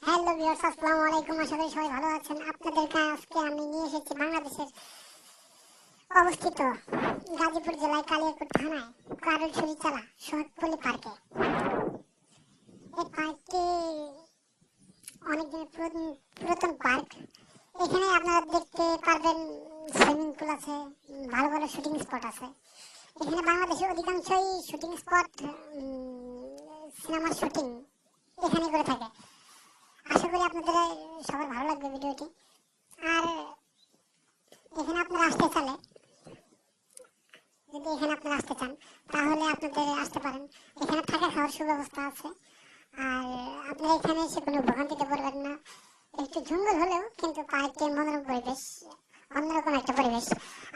Hello viewers, আসসালামু আলাইকুম। আশা করি সবাই ভালো আছেন। আপনাদেরকে আজকে আমি নিয়ে এসেছি বাংলাদেশের অবস্থিত গাজীপুর জেলায় কালিয়াকৈর থানায় কারুলছড়ি চালা সোহাগপল্লী পার্কে। এই পার্কটি অনেক দিনের পুরাতন পার্ক। এখানে আপনারা দেখতে পারবেন সুইমিং পুল আছে, ভালো ভালো শুটিং স্পট আছে। এখানে বাংলাদেশের অধিকাংশই শুটিং স্পট, সিনেমার শুটিং এখানে করে থাকে। আশা করি আপনাদের সবার ভালো লাগবে ভিডিওটি। আর এখানে আপনারা আসতে চান তাহলে আপনাদের আসতে পারেন। এখানে থাকা খাওয়ার সুব্যবস্থা আছে। আর আপনারা এখানে এসে কোনো ভোগান্তিতে পড়বেন না। একটু জঙ্গল হলেও কিন্তু পার্কের মনোরম পরিবেশ, অন্যরকম একটা পরিবেশ।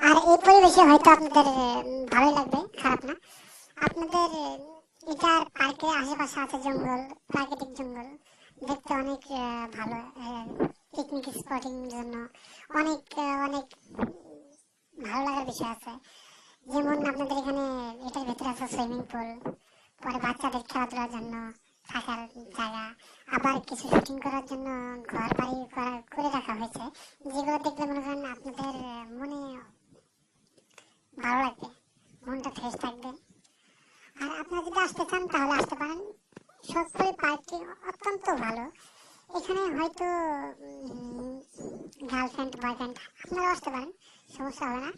আর এই পরিবেশে হয়তো আপনাদের ভালোই লাগবে, খারাপ না। আপনাদের এটার পার্কের আশেপাশে আছে জঙ্গল, প্রাকৃতিক জঙ্গল, দেখতে অনেক ভালো। পিকনিক স্পটিং জন্য অনেক অনেক ভালো লাগার বিষয় আছে। যেমন আপনাদের এখানে এটার ভেতরে আছে সুইমিং পুল, পরে বাচ্চাদের খেলাধুলার জন্য থাকার জায়গা, আবার কিছু শুটিং করার জন্য ঘর বাড়ি করে রাখা হয়েছে, যেগুলো দেখলে মনে করেন আপনাদের মনে ভালো লাগবে, মনটা ফ্রেশ থাকবে। আর আপনারা যদি আসতে চান তাহলে আসতে পারেন। সোহাগপল্লী পার্কটি অত্যন্ত ভালো। এখানে হয়তো গার্লফ্রেন্ড বয়ফ্রেন্ড আপনারা আসতে পারেন, সমস্যা হবে না।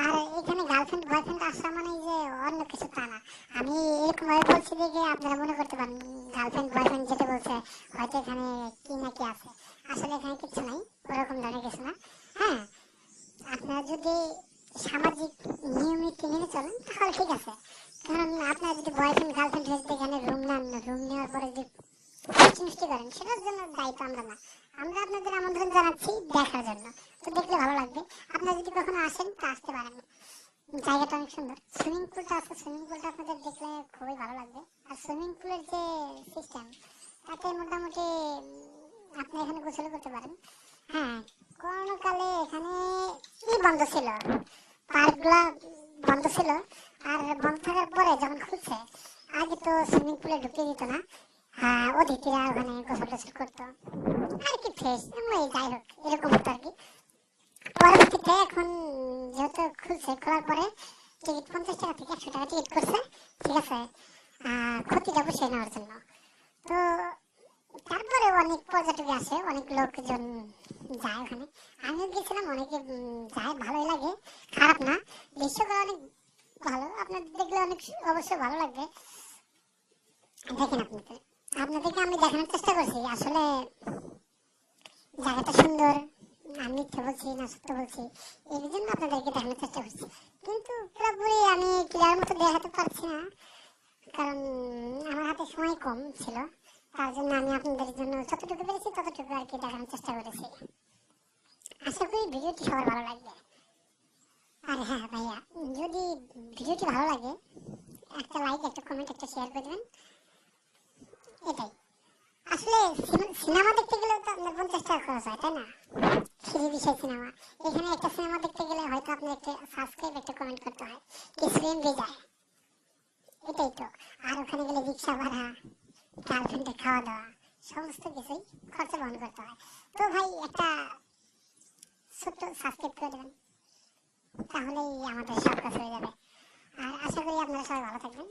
আর এখানে গার্লফ্রেন্ড বয়ফ্রেন্ড আসা মানে যে অন্য কিছু তা না। আমি এরকম ভাবে বলছি যে আপনারা মনে করতে পারেন গার্লফ্রেন্ড বয়ফ্রেন্ড যেটা বলছে হয়তো এখানে কি না কি আছে। আসলে এখানে কিছু নাই, ওরকম ধরনের কিছু না। হ্যাঁ, আপনারা যদি সামাজিক নিয়মিত মেনে চলেন তাহলে ঠিক আছে। কারণ আপনারা যদি বয়ফ্রেন্ড গার্লফ্রেন্ড হয়ে এখানে রুম নেন, রুম নেওয়ার পরে যদি মিষ্টি করেন, সেটার জন্য দায়িত্ব আমরা না। আমরা আপনাদের আমন্ত্রণ জানাচ্ছি দেখার জন্য। তো দেখলে ভালো লাগবে। আপনারা যদি কখনো আসেন তা আসতে পারেন। জায়গাটা অনেক সুন্দর। সুইমিং পুলটা আছে, সুইমিং পুলটা আপনাদের দেখলে খুবই ভালো লাগবে। আর সুইমিং পুলের যে সিস্টেম, তাতে মোটামুটি আপনি এখানে গোসল করতে পারেন। হ্যাঁ, করোনাকালে এখানে বন্ধ ছিল, পার্কগুলা বন্ধ ছিল। আর বন্ধ থাকার পরে যখন খুলছে, আগে তো সুইমিং পুলে ঢুকতে দিত না। অতিথিরা ওখানে গোসল টোসল করতো আর কি, ফ্রেশ যাই হোক এরকম হতো আর কি। পরবর্তীতে এখন যেহেতু খুলছে, খোলার পরে টিকিট 50 টাকা থেকে 100 টাকা টিকিট করছে, ঠিক আছে, ক্ষতিটা বসিয়ে নেওয়ার জন্য। তো তারপরে অনেক পর্যটক আসে, অনেক লোকজন যায় ওখানে। আমিও গেছিলাম, অনেকে যায়, ভালোই লাগে, খারাপ না। দৃশ্যগুলো অনেক ভালো, আপনাদের দেখলে অনেক অবশ্যই ভালো লাগবে। দেখেন আপনাদেরকে আমি দেখানোর চেষ্টা করছি। আসলে জায়গাটা সুন্দর, আমি মিথ্যে বলছি না সত্য বলছি, এই জন্য আপনাদেরকে দেখানোর চেষ্টা করছি। কিন্তু পুরোপুরি আমি ক্লিয়ার মতো দেখাতে পারছি না, কারণ আমার হাতে সময় কম ছিল। তার জন্য আমি আপনাদের জন্য যতটুকু পেরেছি ততটুকু আর কি দেখানোর চেষ্টা করেছি। আশা করি ভিডিওটি সবার ভালো লাগবে। আর হ্যাঁ ভাইয়া, যদি ভিডিওটি ভালো লাগে একটা লাইক, একটা কমেন্ট, একটা শেয়ার করে দেবেন, এটাই। আসলে সিনেমা দেখতে গেলে তো আপনার 50 টাকা খরচ হয়, তাই না? ফ্রি বিষয় সিনেমা। এখানে একটা সিনেমা দেখতে গেলে হয়তো আপনার একটা সাবস্ক্রাইব, একটা কমেন্ট করতে হয়, কিছু এমবি যায়, এটাই তো। আর ওখানে গেলে রিক্সা ভাড়া, গার্লফ্রেন্ডের খাওয়া দাওয়া, সমস্ত কিছুই খরচা বহন করতে হয়। তো ভাই একটা ছোট্ট সাবস্ক্রাইব করে দেবেন, তাহলেই আমাদের সব কাজ হয়ে যাবে। আর আশা করি আপনারা সবাই ভালো থাকবেন।